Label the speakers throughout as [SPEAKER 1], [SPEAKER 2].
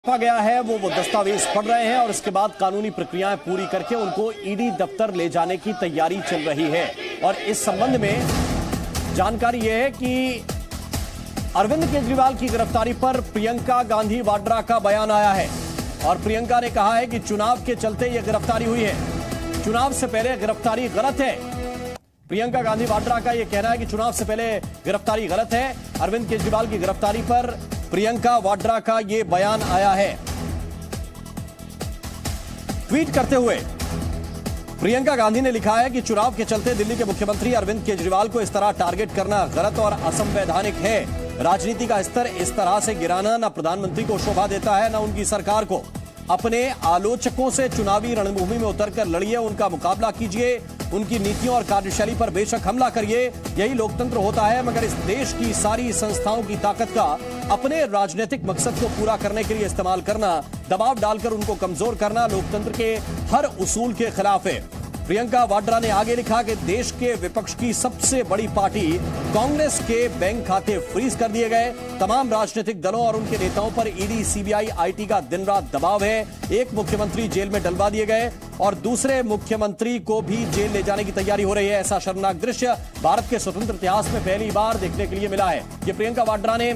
[SPEAKER 1] गया है वो दस्तावेज पढ़ रहे हैं और इसके बाद कानूनी प्रक्रियाएं पूरी करके उनको ईडी दफ्तर ले जाने की तैयारी चल रही है। और इस संबंध में जानकारी यह है कि अरविंद केजरीवाल की गिरफ्तारी पर प्रियंका गांधी वाड्रा का बयान आया है और प्रियंका ने कहा है कि चुनाव के चलते यह गिरफ्तारी हुई है, चुनाव से पहले गिरफ्तारी गलत है। प्रियंका गांधी वाड्रा का यह कहना है कि चुनाव से पहले गिरफ्तारी गलत है। अरविंद केजरीवाल की गिरफ्तारी पर प्रियंका वाड्रा का यह बयान आया है। ट्वीट करते हुए प्रियंका गांधी ने लिखा है कि चुनाव के चलते दिल्ली के मुख्यमंत्री अरविंद केजरीवाल को इस तरह टारगेट करना गलत और असंवैधानिक है। राजनीति का स्तर इस तरह से गिराना न प्रधानमंत्री को शोभा देता है न उनकी सरकार को। अपने आलोचकों से चुनावी रणभूमि में उतरकर लड़िए, उनका मुकाबला कीजिए, उनकी नीतियों और कार्यशैली पर बेशक हमला करिए, यही लोकतंत्र होता है। मगर इस देश की सारी संस्थाओं की ताकत का अपने राजनीतिक मकसद को पूरा करने के लिए इस्तेमाल करना, दबाव डालकर उनको कमजोर करना लोकतंत्र के हर उसूल के खिलाफ है। प्रियंका वाड्रा ने आगे लिखा कि देश के विपक्ष की सबसे बड़ी पार्टी कांग्रेस के बैंक खाते फ्रीज कर दिए गए। तमाम राजनीतिक दलों और उनके नेताओं पर ईडी, सीबीआई, आईटी का दिन रात दबाव है। एक मुख्यमंत्री जेल में डलवा दिए गए और दूसरे मुख्यमंत्री को भी जेल ले जाने की तैयारी हो रही है। ऐसा शर्मनाक दृश्य भारत के स्वतंत्र इतिहास में पहली बार देखने के लिए मिला है। ये प्रियंका वाड्रा ने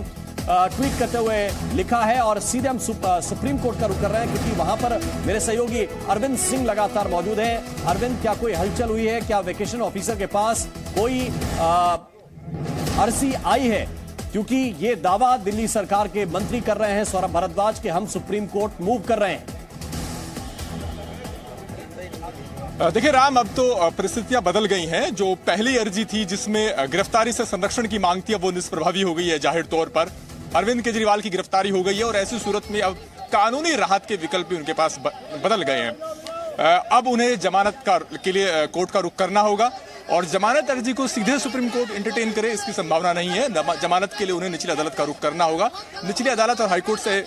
[SPEAKER 1] ट्वीट करते हुए लिखा है और सीधे हम सुप्रीम कोर्ट का रुख कर रहे हैं क्योंकि वहां पर मेरे सहयोगी अरविंद सिंह लगातार मौजूद हैं। अरविंद, क्या कोई हलचल हुई है? क्या वेकेशन ऑफिसर के पास कोई अर्जी आई है? क्योंकि ये दावा दिल्ली सरकार के मंत्री कर रहे हैं सौरभ भारद्वाज के हम सुप्रीम कोर्ट मूव कर रहे हैं।
[SPEAKER 2] देखिए राम, अब तो परिस्थितियां बदल गई हैं। जो पहली अर्जी थी जिसमें गिरफ्तारी से संरक्षण की मांग थी, अब वो निष्प्रभावी हो गई है। जाहिर तौर पर अरविंद केजरीवाल की गिरफ्तारी हो गई है और ऐसी सूरत में अब कानूनी राहत के विकल्प भी उनके पास बदल गए हैं। अब उन्हें जमानत के लिए कोर्ट का रुख करना होगा और जमानत अर्जी को सीधे सुप्रीम कोर्ट एंटरटेन करे इसकी संभावना नहीं है। जमानत के लिए उन्हें निचली अदालत का रुख करना होगा। निचली अदालत और हाईकोर्ट से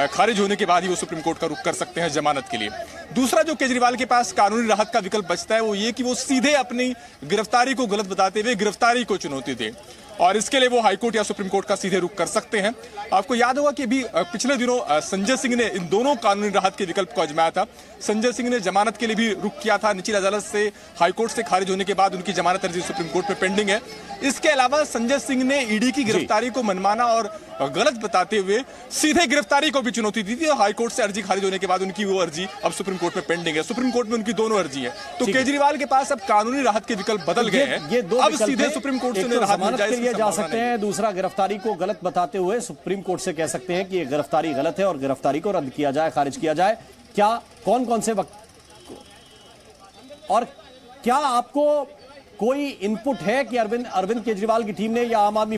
[SPEAKER 2] खारिज होने के बाद ही वो सुप्रीम कोर्ट का रुख कर सकते हैं जमानत के लिए। दूसरा जो केजरीवाल के पास कानूनी राहत का विकल्प बचता है वो ये कि वो सीधे अपनी गिरफ्तारी को गलत बताते हुए गिरफ्तारी को चुनौती दे और इसके लिए वो हाईकोर्ट या सुप्रीम कोर्ट का सीधे रुख कर सकते हैं। आपको याद होगा कि अभी पिछले दिनों संजय सिंह ने इन दोनों कानूनी राहत के विकल्प को आजमाया था। संजय सिंह ने जमानत के लिए भी रुख किया था। निचली अदालत से, हाईकोर्ट से खारिज होने के बाद उनकी जमानत अर्जी सुप्रीम कोर्ट में पेंडिंग है। इसके अलावा संजय सिंह ने ईडी की गिरफ्तारी को मनमाना और गलत बताते हुए सीधे गिरफ्तारी को भी चुनौती दी थी और हाईकोर्ट से अर्जी खारिज होने के बाद उनकी वो अर्जी अब सुप्रीम कोर्ट में पेंडिंग है। सुप्रीम कोर्ट में उनकी दोनों अर्जी है। तो केजरीवाल के पास अब कानूनी राहत के विकल्प बदल गए हैं। अब सीधे सुप्रीम कोर्ट से राहत मिल जाए
[SPEAKER 1] जा सकते हैं। दूसरा, गिरफ्तारी को गलत बताते हुए सुप्रीम कोर्ट से कह सकते हैं कि ये गिरफ्तारी गलत है और गिरफ्तारी को रद्द किया जाए, खारिज किया जाए। क्या कौन से वक्त और क्या आपको कोई इनपुट है कि अरविंद केजरीवाल की टीम ने या आम आदमी